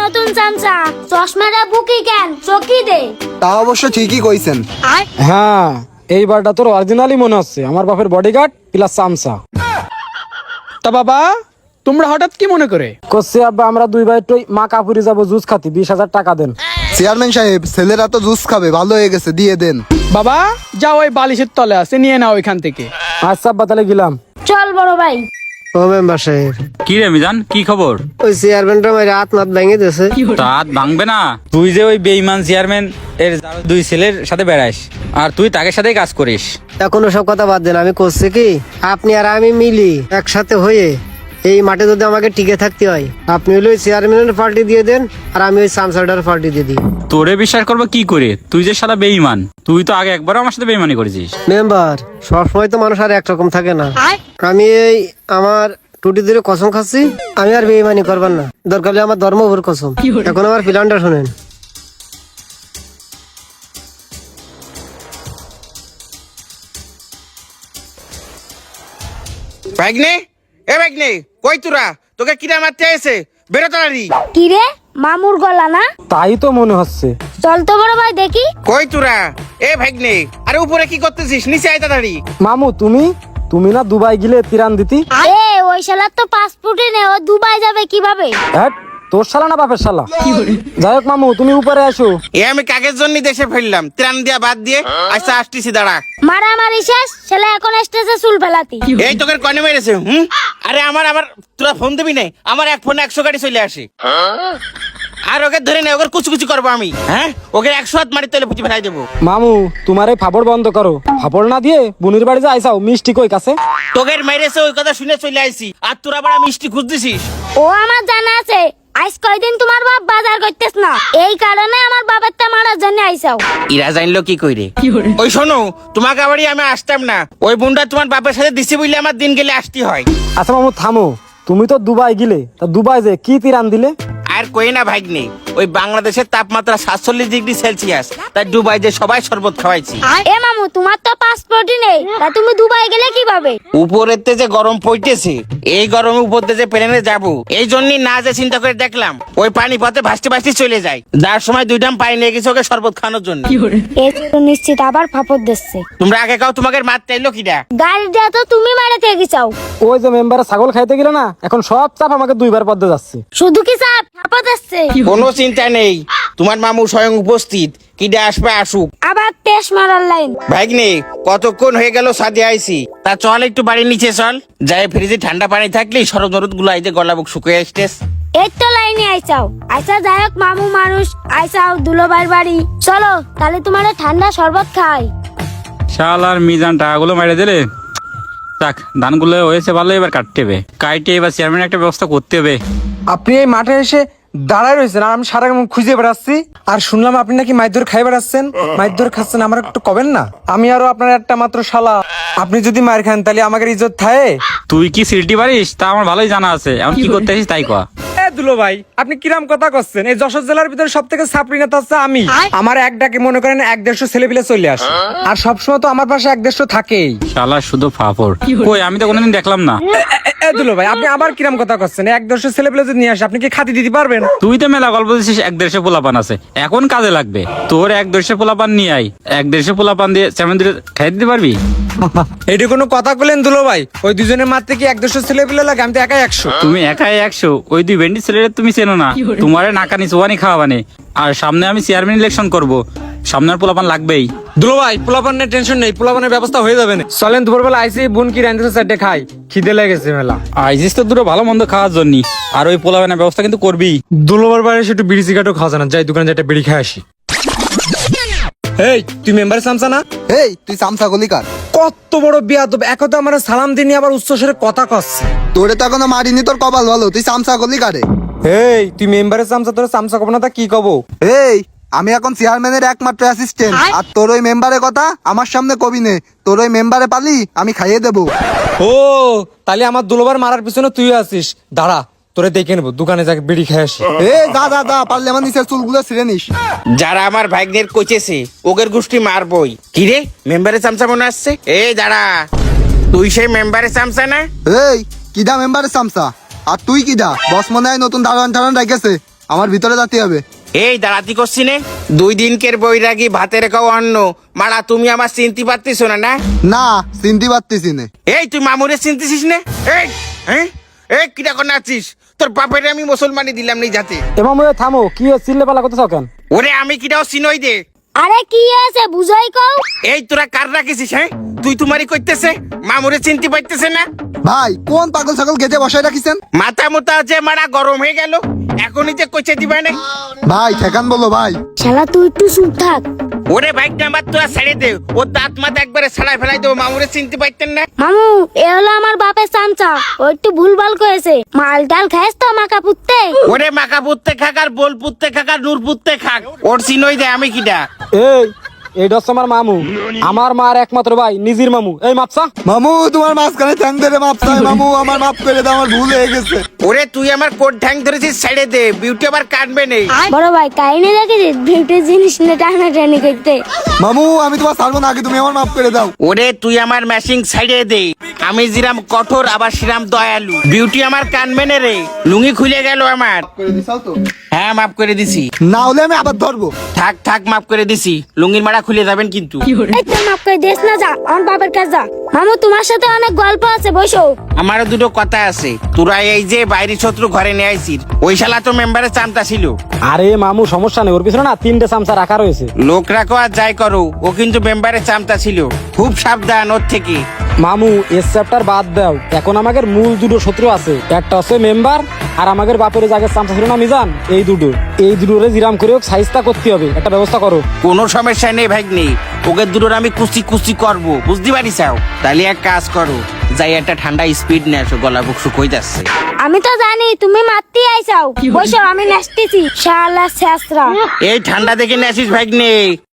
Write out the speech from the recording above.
নতুন চামচা, চশমাটা বুকি কেন চকি দে। তা অবশ্য ঠিকই কইছেন। হ্যাঁ, এইবারটা তোর অরিজিনালি মনে হচ্ছে, আমার বাপের বডিগার্ড প্লাস চামচা। তা বাবা, তোমরা হঠাৎ কি মনে করে? করছি আব্বা, আমরা দুই ভাই একটু মা কাপুরি যাবো জুস খাতি, 20,000 টাকা দেন। চেয়ারম্যান সাহেব, ছেলেরা তো জুস খাবে, ভালো হয়ে গেছে, দিয়ে দেন। বাবা যাও, ওই বালিশের তলে আছে, নিয়ে নাও ওইখান থেকে। আচ্ছা আব্বা, তাহলে গেলাম। চল বড় ভাই। ও মেম্বার সাহেব, কি রে মিজান, কি খবর? ওই চেয়ারম্যানটা আমার হাত মাত ভেঙে দিয়েছে। তা হাত ভাঙবে না? তুই যে ওই বেঈমান চেয়ারম্যান এর দুই ছেলের সাথে বেড়াইস, আর তুই তাকে সাথেই কাজ করিস। এখন সব কথা বাদ দেন, আমি করছি কি, আপনি আর আমি মিলি একসাথে হয়ে এই মাঠে যদি আমাকে টিকে থাকতে হয়, আপনি হলে ওই চেয়ারম্যানের পার্টি দিয়ে দেন, আর আমি ওই সামসাডার পার্টি দিয়ে দিই। তোরে বিশ্বাস করবো কি করে? তুই যে সারা বেঈমান, তুই তো আগে একবারও আমার সাথে বেঈমানি করেছিস। মেম্বার, সবসময় তো মানুষ আর একরকম থাকে না। আমি এই আমার টুটি ধরে কসম খাচ্ছি, আমি আর বেইমানি করবার না, দরকার হলে আমার ধর্ম উপর কসম। এখন আমার প্ল্যানটা শোনেন। ভাগ্নে, এ ভাগ্নে, কই তোরা? তোকে কিরা মারতে এসে বেরো তাড়াতাড়ি। কি রে, মামুর গলা না? তাই তো মনে হচ্ছে। চল তো বড় ভাই দেখি। কই তোরা? এ ভাগ্নে, আরে উপরে কি করতেছিস? নিচে আয় তাড়াতাড়ি। মামু, তুমি না দুবাই গেলে তিরান দিতি? এ ওই শালার তো পাসপোর্টই নেই, ও দুবাই যাবে কিভাবে? হ্যাঁ, তোর শালা না বাপের শালা? যাই হোক মামু, তুমি উপরে আসো। এ আমি কাগের জন্য দেশে ফেললাম, ত্রাণ দিয়া বাদ দিয়ে। আচ্ছা আসতেছি, দাঁড়া। মারামারি শেষ, ছেলে এখন স্টেজে চুল ফেলাতি। এই তোকে কনে মেরেছে? আরে আমার তোরা ফোন দিবি না, আমার এক ফোনে 100 গাড়ি চলে আসে। আর ওকে ধরে নে, ওকে কুচি করবো আমি। হ্যাঁ, ওকে 100 হাত মারি তেলে পুঁতি ফেলাই দেবো। মামু, তোমার এই ফাপড় বন্ধ করো। ফাপড় না দিয়ে বুনির বাড়ি যা আইসাও, মিষ্টি কই কাছে? তোকে মেরেছে ওই কথা শুনে চলে আইছি, আর তোরা বড় মিষ্টি খুঁজতেছিস। ও আমার জানা আছে, আজ কয়দিন তোমার বাপ বাজার করতেছ না, এই কারণে আমার বাবারটা মারার জন্য আইসাও। ইরা জানলো কি কইরে? ওই শোনো, তোমাকে বাড়ি আমি আসতাম না, ওই বোনটা তোমার বাপের সাথে দিছি বলে আমার দিন গেলে আসতে হয়। আচ্ছা মামু থামো, তুমি তো দুবাই গেলে, তা দুবাই যে কি তিরান দিলে? আর কই না ভাগ্নে, ওই বাংলাদেশের তাপমাত্রা 47°C, তাই দুবাই যে সবাই শরবত খাওয়াইছি। এ মামু, তোমার তো পাসপোর্টই নেই, তা তুমি দুবাই গেলে কিভাবে? উপরেতে যে গরম পড়তেছে, এই গরমে উপরতে যে প্লেনে যাবো, এই জন্যই না যে চিন্তা করে দেখলাম ওই পানি পথে ভাসতে ভাসতে চলে যায়। যার সময় 2 ড্রাম পানি নিয়ে গেছে ওকে শরবত খাওয়ানোর জন্য। এই তো নিশ্চিত আবার ফাপড় দিচ্ছে। তোমরা আগে কাও, তোমাকে মারতে এলো কিরা? গাড়িটা তো তুমি মারাতে গেছাও। ওই যে মেম্বারে ছাগল খাইতে গেলে না, এখন সব চাপ আমাকে দুইবার পদ্মে যাচ্ছে। শুধু কি চাপ, ফাপড় দিচ্ছে। কোনো চিন্তা নেই, তোমার মামু স্বয়ং উপস্থিত, কিডা আসবে আসুক। আবার টেস্ট মারার লাইন। ভাগ্নে, কতক্ষণ হয়ে গেল সাদে আইছি, তা চল একটু বাড়ির নিচে চল, যাই ফ্রিজে ঠান্ডা পানি থাকলে সরব নরদ গুলো আইতে গলা বুক শুকিয়ে আসতেস। এই তো লাইনে আইসাও। আচ্ছা যাই হোক মামু মানুষ, আইসাও দুলোবার বাড়ি, চলো তাহলে তোমার ঠান্ডা শরবত খাই। শালার মিজান টাকাগুলো মেরে দিলে। যাক, ধানগুলো হয়েছে ভালো, এবার কাটতে হবে। কাইটে এবার চেয়ারম্যান একটা ব্যবস্থা করতে হবে। আপনি এই মাঠে এসে দাঁড়ায় রয়েছেন, আর আমি সারা খুঁজে বেড়াচ্ছি, আর শুনলাম আপনি নাকি মাইদর খাই বেড়াচ্ছেন। মাইদর খাচ্ছেন, আমার একটু কবেন না? আমি আরো আপনার একটা মাত্র শালা, আপনি যদি মার খান তাহলে আমাকে ইজ্জত থাকে? তুই কি সিলটি পারিস তা আমার ভালোই জানা আছে, এখন কি করতে আসিস তাই কয়া। দুলো ভাই, আপনি কিরাম কথা করছেন? এই যশোর জেলার ভিতরে সব থেকে ছাপরি নেতা হচ্ছে আমি। আমার এক ডাকে মনে করেন 150 ছেলে পিলে চলে আসে, আর সবসময় তো আমার পাশে 150 থাকেই। শালা শুধু ফাপড়, কই আমি তো কোনোদিন দেখলাম না। দুলো ভাই, আপনি আবার কিরাম কথা করছেন? 150 ছেলে পিলে যদি নিয়ে আসে, আপনি কি খাতি দিতে পারবেন? তুই তো মেলা গল্প দিছিস 150 পোলাপান আছে, এখন কাজে লাগবে। তোর 150 পোলাপান নিয়ে আই, 150 পোলাপান দিয়ে চেয়ারম্যান দিয়ে খাই দিতে পারবি? এটা কোনো কথা বললেন দুলো ভাই? ওই দুজনের মারতে কি 150 ছেলে পিলে লাগে? আমি তো একাই 100। তুমি একাই 100, ওই 2 ভেন্ডি ছেলেরা তুমি চেনো না। তোমারে নাকানি চুয়ানি খাওয়াবানে, আর সামনে আমি চেয়ারম্যান ইলেকশন করব, সামনের পোলাপান লাগবেই। দুলো ভাই, পোলাপানের টেনশন নেই, পোলাপানের ব্যবস্থা হয়ে যাবে না। চলেন দুপুরবেলা আইসি বোন কি রান্ধিছে চারটে খাই, খিদে লেগেছে মেলা। আইসিস তো দুটো ভালো মন্দ খাওয়ার জন্য, আর ওই পোলাপানের ব্যবস্থা কিন্তু করবি। দুলোবার বাইরে একটু বিড়ি সিগারেটও খাওয়া যায় না, যাই দোকানে একটা বিড়ি খাই আসি। এই, তুই মেম্বার সামসা না? এই তুই চামচা গলি কার? কত বড় বিয়াদব, এখন তো আমার সালাম দিনি, আবার উচ্চস্বরে কথা কচ্ছে। তোরে তো এখনো মারিনি, তোর কপাল ভালো, তুই চামচা গলি কারে? এই, তুই মেম্বারের সামসা, তোর সামসা কব না তা কি কব? এই, আমি এখন চেয়ারম্যানের একমাত্র অ্যাসিস্ট্যান্ট, আর তোর ওই মেম্বারের কথা আমার সামনে কবি নে। তোর ওই মেম্বারে পালি আমি খাইয়ে দেবো। ও, তাহলে আমার দুলোবার মারার পিছনে তুই আছিস? দাঁড়া, তোরে দেখে নেবো, দোকানে যাকে বিড়ি খাই আসি। যা পারলে আমার নিচের চুলগুলো ছিঁড়ে নিস। যারা আমার ভাগ্নের কোচেছে ওগের গোষ্ঠী মারবই। কিরে, মেম্বারের চামচা মনে আসছে? এই দাঁড়া, তুই সেই মেম্বারের চামচা না? এই কিডা মেম্বারের চামচা? আর তুই কিডা? বস মনে হয় নতুন দারোয়ান টারোয়ান রেখেছে। আমার ভিতরে যেতে হবে। এই দাঁড়াতি করছি নে 2 দিনকের বৈরাগী ভাতের খাও অন্ন মারা তুমি আমার চিনতে পারতিস না? না চিনতে পারতেছি না। এই তুই মামুরে চিনতেছিস না? এই হ্যাঁ এই কিটা করে আছিস? তোর বাপের আমি মুসলমানি দিলাম নি যাতে। এ মামু এ থামো, কি চিল্লে পালা করতেছ কেন? ওরে আমি কিটাও চিনই দে। আরে কি আছে বুঝাই কও। এই তোরা কার রাখিস? হ্যাঁ তুই তোমারই কইতেছে মামুরে চিনতে পারতেছে না? ভাই কোন পাগল ছাগল গেজে বসায় রাখিছেন? মাথা মোটা আছে মারা গরম হয়ে গেল এখনই যে কইছে দিবে না। ভাই ঠেকান বলো ভাই। শালা তুই একটু চুপ থাক। ওরে বাইক নাম্বার তোরা ছেড়ে দে, ও দাঁত মাথা একবারে ছাড়াই ফেলাই দেবো। মামুরে চিনতে পারতেন না? মামু এ হলো আমার বাপের চামচা, ও একটু ভুলভাল করেছে। মাল ডাল খাইস তো মাকা পুত্তে। ওরে মাকা পুত্তে খাক আর বোল পুত্তে খাক আর নূর পুত্তে খাক, ওর চিনই দে আমি কিটা। এইটা হচ্ছে আমার মামু, আমার মার একমাত্র ভাই, নিজের মামু। এই মাপসা মামু তোমার মাঝখানে ঠ্যাং ধরে মাপ চাই মামু, আমার মাপ করে দাও, আমার ভুল হয়ে গেছে। ওরে তুই আমার কোট ঠ্যাং ধরেছিস ছেড়ে দে, বিউটি আবার কাটবে নেই। বড় ভাই কাহিনী দেখেছিস বিউটির জিনিস নিয়ে টানাটানি করতে। মামু আমি তোমার ছাড়বো না, আগে তুমি আমার মাপ করে দাও। ওরে তুই আমার ম্যাশিং ছেড়ে দে, আমি যেরাম কঠোর আবার সেরাম দয়ালু। বিউটি আমার কানবে না রে, লুঙ্গি খুলে গেল আমার। হ্যাঁ মাফ করে দিছি। না হলে আমি আবার ধরবো। থাক থাক মাফ করে দিছি, লুঙ্গির মারা খুলে যাবেন কিন্তু। এই তুই মাপ করে দেশ না, যা আমার বাপের কাছে যা। মামু তোমার সাথে অনেক গল্প আছে, বসো। আমারও দুটো কথা আছে। তোরা এই যে বাইরে শত্রু ঘরে নিয়ে আইছিস, ওই শালা তো মেম্বারের চামতা ছিল। আরে মামু সমস্যা নেই, ওর পিছনে না 3টে চামচা রাখা রয়েছে। লোক রাখো আর যাই করো, ও কিন্তু মেম্বারের চামতা ছিল। খুব সাবধান ওর থেকে। মামু এস চ্যাপ্টার বাদ দাও, এখন আমাদের মূল 2টো শত্রু আছে। একটা হচ্ছে মেম্বার, আর আমাদের বাপের জায়গায় চামচা ছিল না মিজান। এই দুটোরে জিরাম করে সাইজটা করতে হবে, একটা ব্যবস্থা করো। কোনো সমস্যা নেই ভাই নেই, ওকে দুটোর আমি কুচি কুচি করবো, বুঝতে পারিস? তাহলে এক কাজ করো, যাই একটা ঠান্ডা স্পিড নিয়ে আসো, গলা বুক শুকোই যাচ্ছে। আমি তো জানি তুমি মারতে আইসাও, বসো আমি নাচতেছি। শালা শেষরা এই ঠান্ডা দেখে নিয়ে আসিস ভাই নেই।